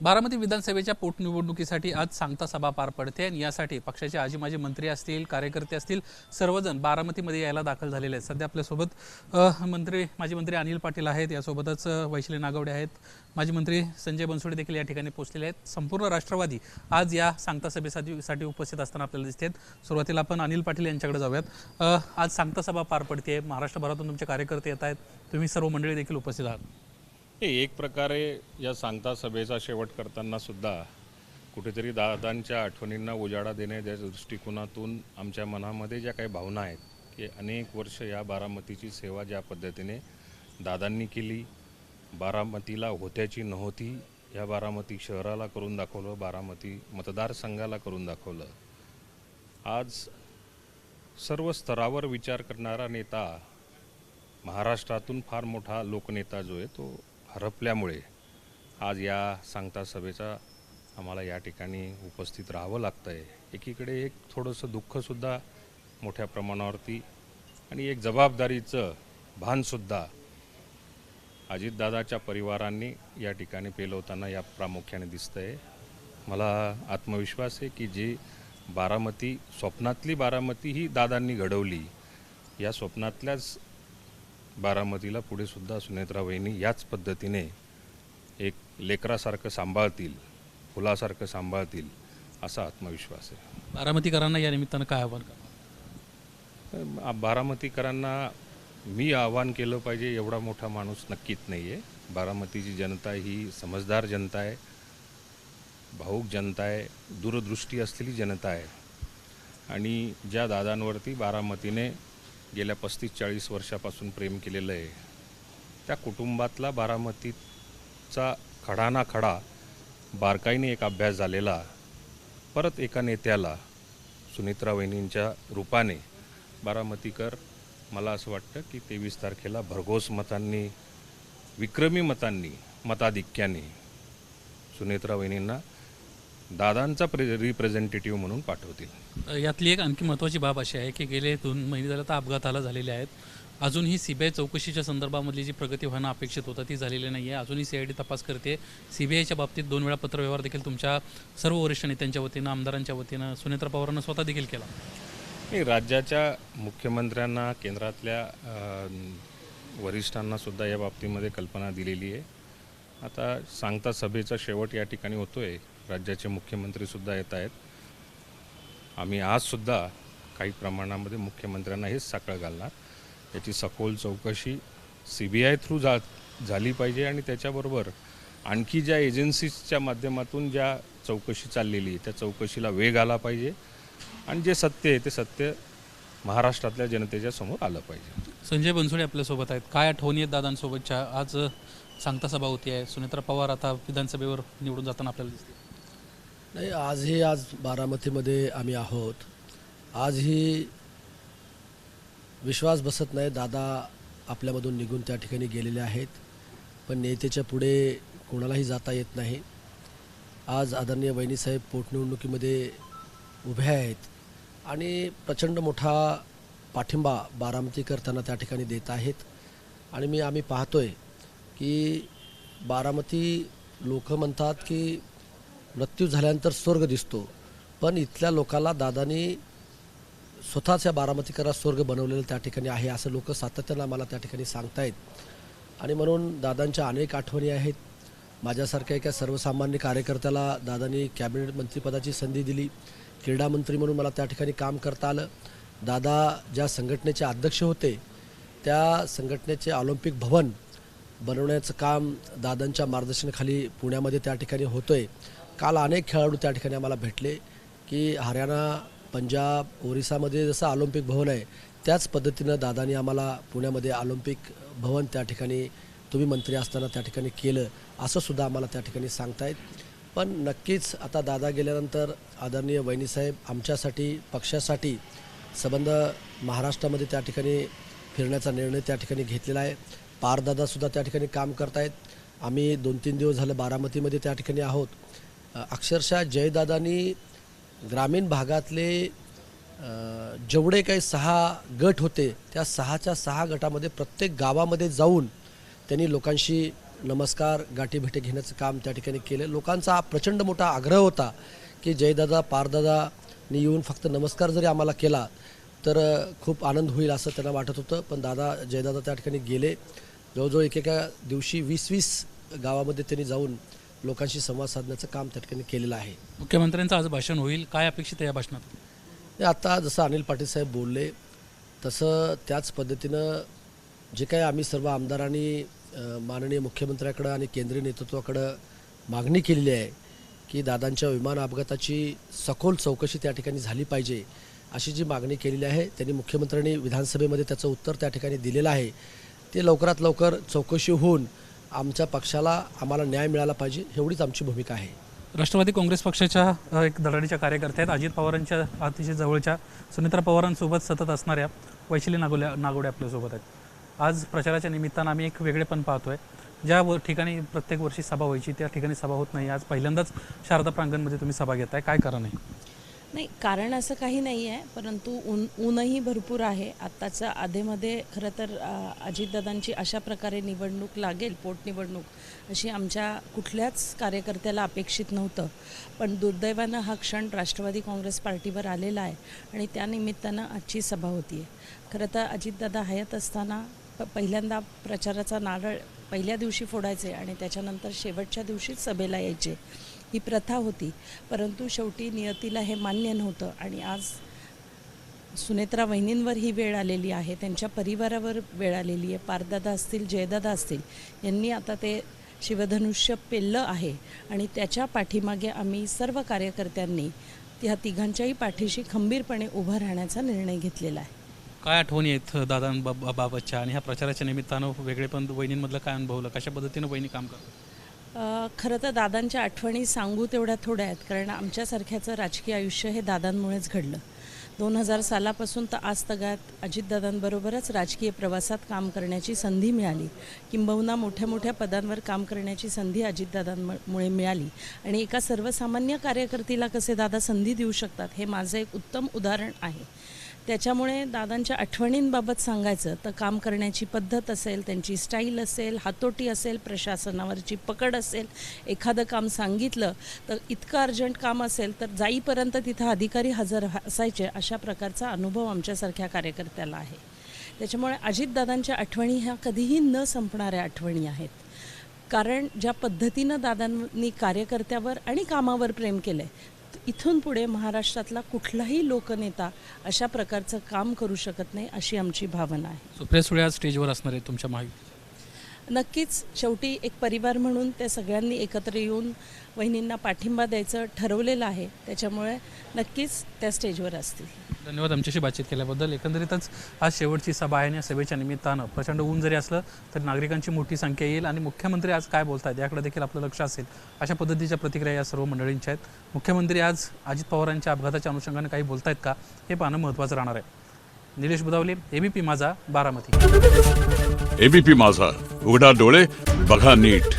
बारामती विधानसभेच्या पोटनिवडणुकीसाठी आज सांगता सभा पार पडते आणि यासाठी पक्षाचे आजी माजी मंत्री असतील, कार्यकर्ते असतील, सर्वजण बारामतीमध्ये यायला दाखल झालेले आहेत। सध्या आपल्यासोबत माजी मंत्री अनिल पाटील आहेत, यासोबतच वैशाली नागवडे आहेत, माजी मंत्री संजय बनसोडे देखील या ठिकाणी पोहोचलेले आहेत। संपूर्ण राष्ट्रवादी आज या सांगता सभेसाठी उपस्थित असताना आपल्याला दिसतात। सुरुवातीला आपण अनिल पाटील यांच्याकडे जाऊयात। आज सांगता सभा पार पडते, महाराष्ट्रभरातून तुमचे कार्यकर्ते येत आहेत, तुम्ही सर्व मंडळी देखील उपस्थित आहात। एक प्रकारे या सांगता सभेचा शेवट करताना सुद्धा कुठेतरी दादांच्या आठवणींना उजाळा देण्याच्या दृष्टिकोनातून आमच्या मनामध्ये ज्या काही भावना आहेत की अनेक वर्ष या बारामतीची सेवा ज्या पद्धतीने दादांनी केली, बारामतीला होत्याची नव्हती या बारामती शहराला करून दाखवलं, बारामती मतदारसंघाला करून दाखवलं। आज सर्व स्तरावर विचार करणारा नेता, महाराष्ट्रातून फार मोठा लोकनेता जो आहे तो हरपल्यामुळे आज या सांगता सभेचा आम्हाला या ठिकाणी उपस्थित राहावं लागतं आहे। एकीकडे एक थोडंसं दुःखसुद्धा मोठ्या प्रमाणावरती आणि एक जबाबदारीचं भानसुद्धा अजितदादाच्या परिवारांनी या ठिकाणी पेलवताना या प्रामुख्याने दिसतं आहे। मला आत्मविश्वास आहे की जी बारामती, स्वप्नातली बारामती ही दादांनी घडवली, या स्वप्नातल्याच बारामतीला पुढे सुद्धा सुनेत्रा वहिनी याच पद्धतीने एक लेकरासारखं सांभाळतील, फुलासारखं सांभाळतील असा आत्मविश्वास आहे। बारामतीकरांना या निमित्तानं काय आव्हान करणार? बारामतीकरांना मी आव्हान केलं पाहिजे एवढा मोठा माणूस नक्कीच नाही आहे। बारामतीची जनता ही समजदार जनता आहे, भावूक जनता आहे, दूरदृष्टी असलेली जनता आहे आणि ज्या दादांवरती बारामतीने गेल्या 35-40 वर्षापासून प्रेम केलेलं आहे, त्या कुटुंबातला बारामतीचा खडा खडा बारकाईने एक अभ्यास झालेला परत एका नेत्याला सुनेत्रा वहिनींच्या रूपाने बारामतीकर, मला असं वाटतं की 23 तारखेला भरघोस मतांनी, विक्रमी मतांनी, मताधिक्याने सुनेत्रा वहिनींना दादांचा रिप्रेझेंटेटिव्ह म्हणून पाठवतील। यातली एक आणखी महत्त्वाची बाब अशी आहे की गेले 2 महिने झाले तर अपघाताला झालेले आहेत, अजूनही सीबीआय चौकशीच्या संदर्भामधली जी प्रगती होणं अपेक्षित होतं ती झालेली नाही आहे। अजूनही सीआयडी तपास करते। सीबीआयच्या बाबतीत 2 वेळा पत्रव्यवहार देखील तुमच्या सर्व वरिष्ठ नेत्यांच्या वतीनं, आमदारांच्या वतीनं सुनेत्रा पवारांना स्वतः देखील केला। राज्याच्या मुख्यमंत्र्यांना, केंद्रातल्या वरिष्ठांना सुद्धा या बाबतीमध्ये कल्पना दिलेली आहे। आता सांगता सभेचा शेवट या ठिकाणी होतो आहे, राज्याचे मुख्यमंत्रीसुद्धा येत आहेत। आम्ही आजसुद्धा काही प्रमाणामध्ये मुख्यमंत्र्यांना हेच साकडं घालणार, याची सखोल चौकशी सीबीआय थ्रू झाली पाहिजे आणि त्याच्याबरोबर आणखी ज्या एजन्सीजच्या माध्यमातून ज्या चौकशी चाललेली आहे त्या चौकशीला वेग आला पाहिजे आणि जे सत्य आहे ते सत्य महाराष्ट्रातल्या जनतेच्या समोर आलं पाहिजे। संजय बनसोडे आपल्यासोबत आहेत, काय आठवणी आहेत दादांसोबतच्या? आज सांगता सभा होती आहे, सुनेत्रा पवार आता विधानसभेवर निवडून जाताना आपल्याला दिसते। नाही, आज बारामतीमध्ये आम्ही आहोत। आजही विश्वास बसत नाही, दादा आपल्यामधून निघून त्या ठिकाणी गेलेले आहेत, पण नेत्याच्या पुढे कोणालाही जाता येत नाही। आज आदरणीय वहिनीसाहेब पोटनिवडणुकीमध्ये उभे आहेत आणि प्रचंड मोठा पाठिंबा बारामतीकर त्यांना त्या ठिकाणी देत आहेत आणि आम्ही पाहतोय की बारामती लोक म्हणतात की मृत्यू झाल्यानंतर स्वर्ग दिसतो, पण इथल्या लोकाला दादांनी स्वतःच्या बारामतीकरात स्वर्ग बनवलेलं त्या ठिकाणी आहे असं लोक सातत्यानं आम्हाला त्या ठिकाणी सांगतायत आणि म्हणून दादांच्या अनेक आठवणी आहेत। माझ्यासारख्या एका सर्वसामान्य कार्यकर्त्याला दादांनी कॅबिनेट मंत्रिपदाची संधी दिली, क्रीडा मंत्री म्हणून मला त्या ठिकाणी काम करता आलं। दादा ज्या संघटनेचे अध्यक्ष होते त्या संघटनेचे ऑलिम्पिक भवन बनवण्याचं काम दादांच्या मार्गदर्शनाखाली पुण्यामध्ये त्या ठिकाणी होतं आहे। काल अनेक खेळाडू त्या ठिकाणी आम्हाला भेटले की हरियाणा, पंजाब, ओरिसामध्ये जसं ऑलिम्पिक भवन आहे त्याच पद्धतीनं दादांनी आम्हाला पुण्यामध्ये ऑलिम्पिक भवन त्या ठिकाणी तुम्ही मंत्री असताना त्या ठिकाणी केलं असं सुद्धा आम्हाला त्या ठिकाणी सांगतायत। पण नक्कीच आता दादा गेल्यानंतर आदरणीय वहिनीसाहेब आमच्यासाठी, पक्षासाठी संबंध महाराष्ट्रामध्ये त्या ठिकाणी फिरण्याचा निर्णय त्या ठिकाणी घेतलेला आहे। पारदादासुद्धा त्या ठिकाणी काम करतायत। आम्ही 2-3 दिवस झालं बारामतीमध्ये त्या ठिकाणी आहोत। अक्षरशः जयदादांनी ग्रामीण भागातले जेवढे काही 6 गट होते त्या 6च्या 6 गटामध्ये प्रत्येक गावामध्ये जाऊन त्यांनी लोकांशी नमस्कार गाठीभेटी घेण्याचं काम त्या ठिकाणी केलं. लोकांचा प्रचंड मोठा आग्रह होता की जयदादा पारदादानी येऊन फक्त नमस्कार जरी आम्हाला केला तर खूप आनंद होईल असं त्यांना वाटत होतं. पण जयदादा त्या ठिकाणी गेले. जवळजवळ एकेका दिवशी 20-20 गावामध्ये त्यांनी जाऊन लोकांशी संवाद साधण्याचं काम त्या ठिकाणी केलेलं आहे. मुख्यमंत्र्यांचं आज भाषण होईल, काय अपेक्षित आहे या भाषणात? हे आता जसं अनिल पाटील साहेब बोलले तसं त्याच पद्धतीनं जे काही आम्ही सर्व आमदारांनी माननीय मुख्यमंत्र्याकडं आणि केंद्रीय नेतृत्वाकडं मागणी केलेली आहे की दादांच्या विमान अपघाताची सखोल चौकशी त्या ठिकाणी झाली पाहिजे अशी जी मागणी केलेली आहे त्यांनी मुख्यमंत्र्यांनी विधानसभेमध्ये त्याचं उत्तर त्या ठिकाणी दिलेलं आहे. ते लवकरात लवकर चौकशी होऊन आमच्या पक्षाला आम्हाला न्याय मिळाला पाहिजे एवढीच आमची भूमिका आहे. राष्ट्रवादी काँग्रेस पक्षाच्या एक धडाडीच्या कार्यकर्त्या आहेत. अजित पवारांच्या अतिशय जवळच्या सुनेत्रा पवारांसोबत सतत असणाऱ्या वैशाली नागोडे आपल्यासोबत आहेत. आज प्रचाराच्या निमित्तानं आम्ही एक वेगळेपण पाहतोय. ज्या ठिकाणी प्रत्येक वर्षी सभा व्हायची त्या ठिकाणी सभा होत नाही. आज पहिल्यांदाच शारदा प्रांगणमध्ये तुम्ही सभा घेताय, काय कारण आहे? नाही, कारण असं काही नाही आहे, परंतु ऊनही भरपूर आहे. आत्ताच्या आधेमध्ये खरं तर अजितदादांची अशा प्रकारे निवडणूक लागेल, पोटनिवडणूक, अशी आमच्या कुठल्याच कार्यकर्त्याला अपेक्षित नव्हतं. पण दुर्दैवानं हा क्षण राष्ट्रवादी काँग्रेस पार्टीवर आलेला आहे आणि त्यानिमित्तानं आजची सभा होती आहे. खरं तर अजितदादा हयात असताना पहिल्यांदा प्रचाराचा नारळ पहिल्या दिवशी फोडायचे आणि त्याच्यानंतर शेवटच्या दिवशीच सभेला यायचे, ही प्रथा होती. परंतु शेवटी नियतीला हे मान्य नव्हतं आणि आज सुनेत्रा वहिनींवर ही वेळ आलेली आहे, त्यांच्या परिवारावर वेळ आलेली आहे. पारदादा असतील, जयदादा असतील, यांनी आता ते शिवधनुष्य पेललं आहे आणि त्याच्या पाठीमागे आम्ही सर्व कार्यकर्त्यांनी त्या तिघांच्याही पाठीशी खंबीरपणे उभं राहण्याचा निर्णय घेतलेला आहे. काय आठवणी आहेत दादांबाबतच्या आणि ह्या प्रचाराच्या निमित्तानं वेगळेपण वहिनींमधलं काय अनुभवलं? कशा पद्धतीनं वहिनी काम करतात? खरं तर दादांच्या आठवणी सांगू तेवढ्या थोड्या आहेत, कारण आमच्यासारख्याचं राजकीय आयुष्य हे दादांमुळेच घडलं. 2000 सालापासून तर आज तगात अजितदादांबरोबरच राजकीय प्रवासात काम करण्याची संधी मिळाली, किंबहुना मोठ्या मोठ्या पदांवर काम करण्याची संधी अजितदादांमुळे मिळाली. आणि एका सर्वसामान्य कार्यकर्तीला कसे दादा संधी देऊ शकतात हे माझं एक उत्तम उदाहरण आहे. त्याच्यामुळे दादांच्या आठवणींबाबत सांगायचं तर काम करण्याची पद्धत असेल, त्यांची स्टाईल असेल, हातोटी असेल, प्रशासनावरची पकड असेल, एखादं काम सांगितलं तर इतकं अर्जंट काम असेल तर जाईपर्यंत तिथं अधिकारी हजर असायचे, अशा प्रकारचा अनुभव आमच्यासारख्या कार्यकर्त्याला आहे. त्याच्यामुळे अजितदादांच्या आठवणी ह्या कधीही न संपणाऱ्या आठवणी आहेत. कारण ज्या पद्धतीनं दादांनी कार्यकर्त्यावर आणि कामावर प्रेम केलं आहे, इथून पुढे महाराष्ट्रातला कुठलाही लोकनेता अशा प्रकारचं काम करू शकत नाही, अशी आमची भावना आहे. सुप्रिया सुळे आज स्टेजवर असणार आहे तुमच्या महायुतीत. नक्कीच शेवटी एक परिवार म्हणून त्या सगळ्यांनी एकत्र येऊन वहिनींना पाठिंबा द्यायचं ठरवलेलं आहे. त्याच्यामुळे नक्कीच त्या स्टेजवर असतील. धन्यवाद आमच्याशी बातचीत केल्याबद्दल. एकंदरीतच आज शेवटची सभा आहे आणि या सभेच्या निमित्तानं प्रचंड ऊन जरी असलं तरी नागरिकांची मोठी संख्या येईल आणि मुख्यमंत्री आज काय बोलत आहेत याकडे देखील आपलं लक्ष असेल. अशा पद्धतीच्या प्रतिक्रिया या सर्व मंडळींच्या आहेत. मुख्यमंत्री आज अजित पवारांच्या अपघाताच्या अनुषंगाने काही बोलत आहेत का हे पाहणं महत्त्वाचं राहणार आहे. निलेश बुदावले, एबीपी माझा, बारामती. एबीपी माझा, उघडा डोळे बघा नीट.